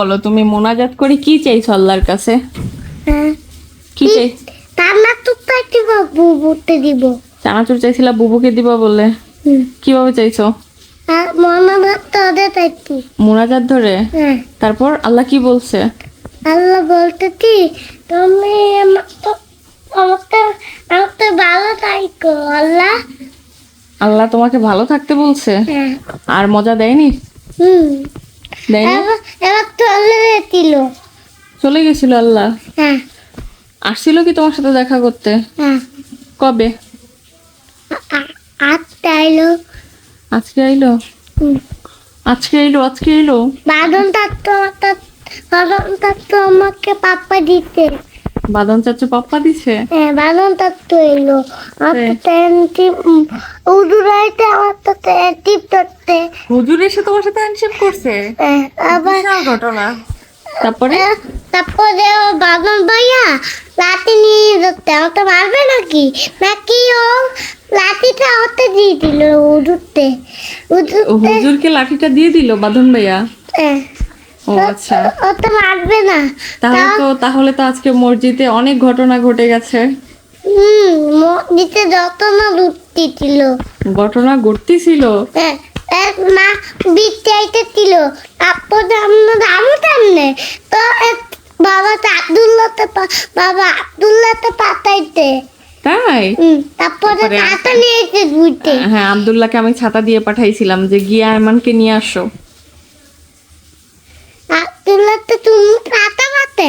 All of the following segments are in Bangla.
বলো তুমি মোনাজাত করে কি চাইছো আল্লাহর কাছে? হ্যাঁ, কি চাই? চানাচুর চাইছি বুবুতে দিব। চানাচুর চাইছিলা বুবুকে দিবা বলে? কিভাবে চাইছো? আর মোনাজাত ধরে চাইছি। মোনাজাত ধরে? হ্যাঁ, তারপর আল্লাহ কি বলছে? আল্লাহ বলতে কি তুমি আমাকে ভালো থাকো আল্লাহ। আল্লাহ তোমাকে ভালো থাকতে বলছে? হ্যাঁ, আর মজা দেয়নি? দেয়নি? এবার চলে গেছিল। চলে গেছিল আল্লাহ? হ্যাঁ, আসছিল কি তোমার সাথে দেখা করতে? হ্যাঁ, কবে? আজকে আইলো। আজকে আইলো? আজকে এলো? আজকে এলো? বাদন থাকতো আমাকে পাপ্পা দিতে। বাদন চাচু পাপ্পা দিছে? হ্যাঁ, বাদন থাকতো এলো আমার তো উদুরাইতে আমার তো টিপ ধরতে। হুজুর এসে তোমার সাথে হ্যান্ডশেক করছে? আবার বিশাল ঘটনা। তারপরে? তারপরে ও বাদন ভাইয়া লাঠি নিয়ে ধরতে আমাকে মারবে নাকি নাকি ও লাঠিটা হতে দিয়ে দিল উদুরতে। হুজুরকে লাঠিটা দিয়ে দিল বাঁধন ভাইয়া? হ্যাঁ, ও আচ্ছা। ও তো মারবে না। তাহলে তো আজকে মসজিদে অনেক ঘটনা ঘটে গেছে। নিচে যত না লুটতি ছিল। ঘটনা ঘটতেছিল? এক মা বিটাইতে ছিল। তারপরে আমরা জানতামনে তো বাবা আব্দুল্লাহতে পাঠাইতে। তাই? তারপরে ছাতা নিয়েছে দুইতে। হ্যাঁ, আব্দুল্লাহকে আমি ছাতা দিয়ে পাঠাইছিলাম যে গিয়ে আয়মানকে নিয়ে আসো। আব্দুল্লাহতে তুমি ছাতা পাতে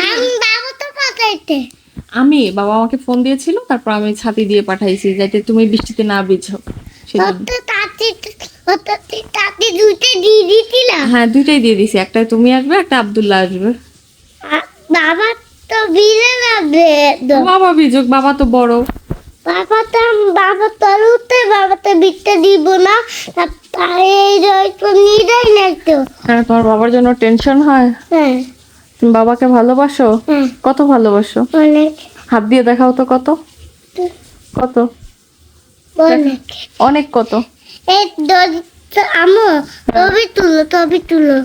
আমি বাবা তো পাঠাইতে। বাবা আমাকে ফোন দিয়েছিল, তারপর আমি ছাতি দিয়ে পাঠাইছি যাতে তুমি বৃষ্টিতে না ভিজো সেজন্য। তাতে দুইটা দিয়ে দিছিলাম। হ্যাঁ, দুইটাই দিয়ে দিছি, একটা তুমি আসবে, একটা আব্দুল্লাহ আসবে। বাবা তো বিলে যাবে। বাবা ভিজুক, বাবা তো বড়। বাবা তো বিটতে দিব না। নিয়ে যায় না তো। হ্যাঁ, তোমার বাবার জন্য টেনশন হয়? হ্যাঁ, তুমি বাবাকে ভালোবাসো? হ্যাঁ, কত ভালোবাসো? অনেক হাত দিয়ে দেখাও তো কত। কত? অনেক। অনেক কত? এই আমো তবে তুলো